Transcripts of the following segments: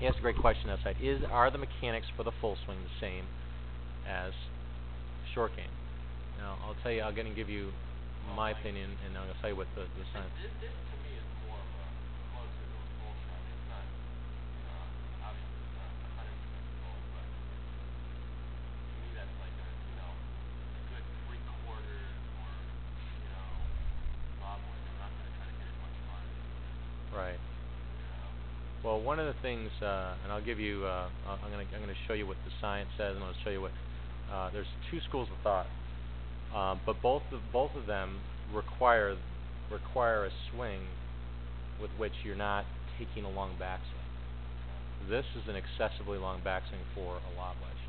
He asked a great question outside. Are the mechanics for the full swing the same as short game? Now, I'll tell you, I'll going to give you my opinion, and I'll tell you what the science. This to me is more of a closer to a full swing. It's not, obviously it's not 100% full, but to me that's like a good 3/4 or, lob wedge. I'm not going to try to hit it much farther. Right. Well, one of the things, and I'll give you, I'm going to show you what the science says, and I'll show you what. There's two schools of thought, but both of them require a swing with which you're not taking a long backswing. This is an excessively long backswing for a lob wedge.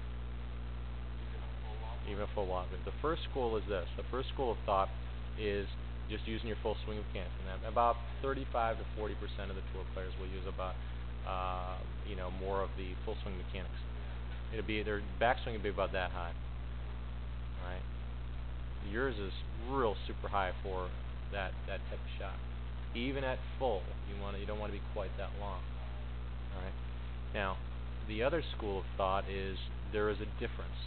Even a full lob wedge. The first school is this. The first school of thought is just using your full swing mechanics. And about 35 to 40% of the tour players will use about, more of the full swing mechanics. It'll be their backswing will be about that high. All right. Yours is real super high for that type of shot. Even at full, you don't want to be quite that long. All right. Now, the other school of thought is there is a difference.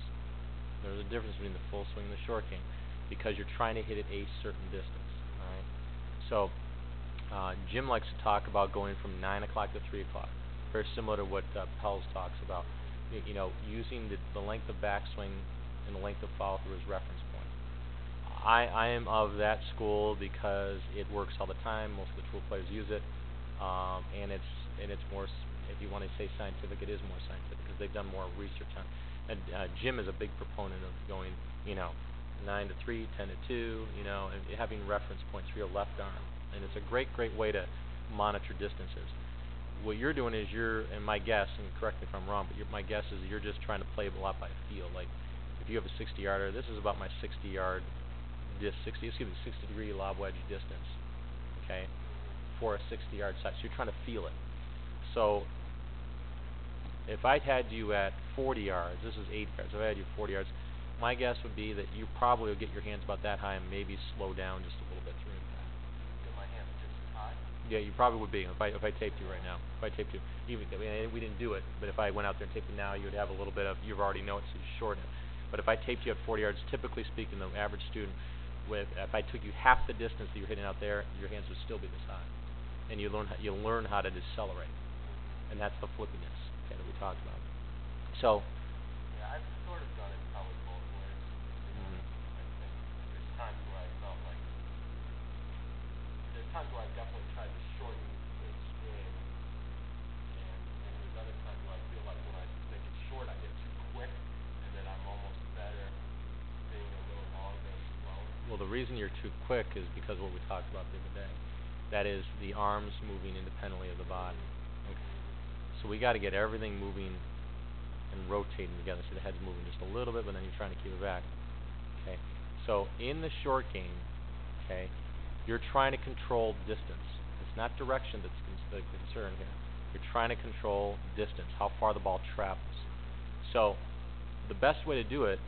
There's a difference between the full swing and the short game because you're trying to hit it a certain distance. All right. So, Jim likes to talk about going from 9 o'clock to 3 o'clock. Very similar to what Pels talks about. Using the length of backswing and the length of follow through as reference points. I am of that school because it works all the time. Most of the tour players use it, and it's more. If you want to say scientific, it is more scientific because they've done more research on. And Jim is a big proponent of going, 9 to 3, 10 to 2, and having reference points for your left arm, and it's a great way to monitor distances. What you're doing is and my guess, and correct me if I'm wrong, but my guess is you're just trying to play a lot by feel. Like if you have a 60-yarder, this is about my 60-yard, 60-degree lob wedge distance, okay, for a 60-yard shot. So you're trying to feel it. So if I had you at 40 yards, this is 8 yards. If I had you 40 yards, my guess would be that you probably would get your hands about that high and maybe slow down just a little bit through impact. Get my hands just as high? Yeah, you probably would be if I taped you right now. If I taped you, we didn't do it, but if I went out there and taped you now, you would have a little bit of, you already know it, so you shorten it. But if I taped you at 40 yards, typically speaking, the average student, if I took you half the distance that you're hitting out there, your hands would still be this high, and you'll learn how to decelerate, and that's the flippiness that we talked about. So. Yeah, I've sort of done it probably both ways. There's times where I felt like there's times where I definitely tried to shorten the swing, and there's other times where I feel like when I make it short, I get too quick, and then I'm almost better being a little longer and slower. Well, the reason you're too quick is because of what we talked about the other day. That is the arms moving independently of the body. Okay. So we got to get everything moving and rotating together. So the head's moving just a little bit, but then you're trying to keep it back. Okay. So in the short game, okay, you're trying to control distance. It's not direction that's the concern here. You're trying to control distance, how far the ball travels. So the best way to do it,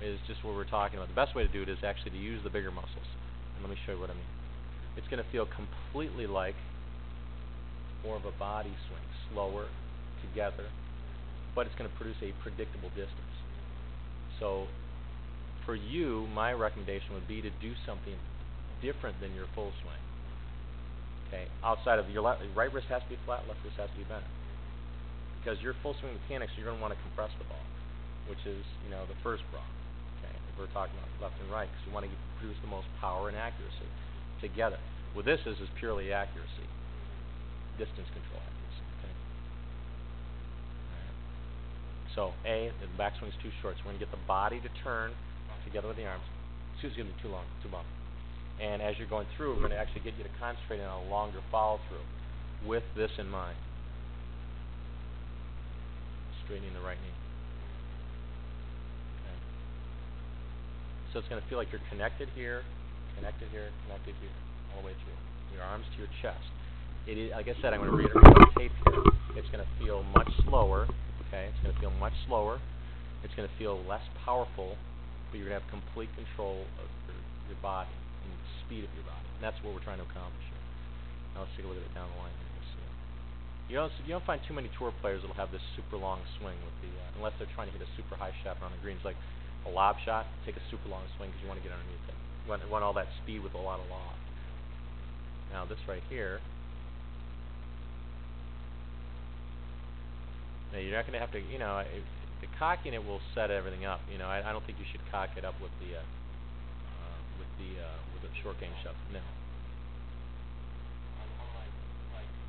is just what we're talking about. The best way to do it is actually to use the bigger muscles. And let me show you what I mean. It's going to feel completely like more of a body swing, slower, together, but it's going to produce a predictable distance. So for you, my recommendation would be to do something different than your full swing. Okay, outside of your right wrist has to be flat, left wrist has to be bent. Because your full swing mechanics, you're going to want to compress the ball, which is, the first prong. Okay, if we're talking about left and right, because you want to produce the most power and accuracy together. What this is purely accuracy, distance control accuracy. Okay. All right. So the backswing's too short, so we're going to get the body to turn together with the arms. Excuse me, too long, too long. And as you're going through, we're going to actually get you to concentrate on a longer follow through with this in mind. Straightening the right knee. Okay. So it's going to feel like you're connected here, connected here, connected here, all the way through. Your arms to your chest. It is, like I said, I'm going to reiterate the tape here. It's going to feel much slower. Okay, it's going to feel much slower. It's going to feel less powerful, but you're going to have complete control of your body and the speed of your body. And that's what we're trying to accomplish here. Now let's take a look at it down the line here. Let's see. You don't find too many tour players that'll have this super long swing with the unless they're trying to hit a super high shot around the greens, like a lob shot. Take a super long swing because you want to get underneath it. You want all that speed with a lot of loft. Now this right here. Now you're not going to have to, the cocking it will set everything up. I don't think you should cock it up with the short game shove. No. On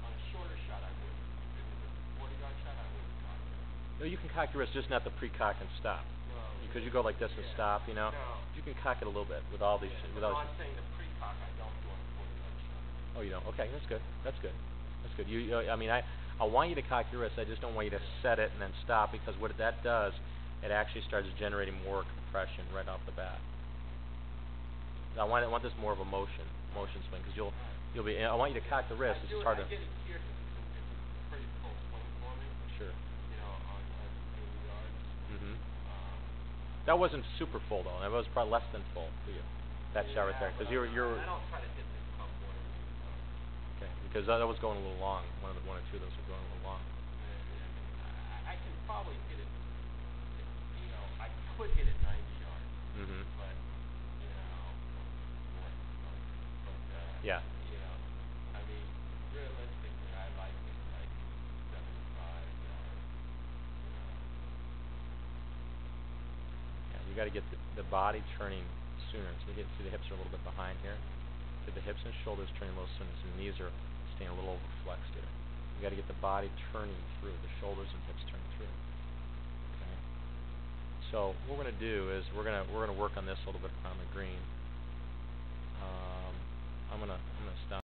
on a shorter shot, I wouldn't. If it was a 40-yard shot, I wouldn't cock it. No, you can cock your wrist, just not the pre-cock and stop. No. Because you go like this and stop, No. You can cock it a little bit with all these. No, I'm saying the pre-cock I don't do on a 40-yard shot. Oh, you don't? Okay, that's good. That's good. That's good. I want you to cock your wrist. I just don't want you to set it and then stop, because what that does, it actually starts generating more compression right off the bat. I want this more of a motion swing, because you'll be. I want you to cock the wrist. It's just hard to. I get it here because it's a pretty full swing for me. Sure. On 80 yards. Mhm. That wasn't super full though. That was probably less than full for you. That shot right there, because you're. I don't try to hit the cup more than 80 yards. Okay, because that was going a little long. One or two of those were going a little long. I can probably hit it. I could hit it 90 yards. Mhm. But yeah. I mean, realistically, I like it like 75 yards. Yeah, you got to get the body turning sooner. So you see the hips are a little bit behind here. So the hips and shoulders turning a little sooner. So the knees are staying a little overflexed here. You got to get the body turning through, the shoulders and hips turning through. Okay. So what we're going to do is we're going to work on this a little bit on the green. I'm gonna stop.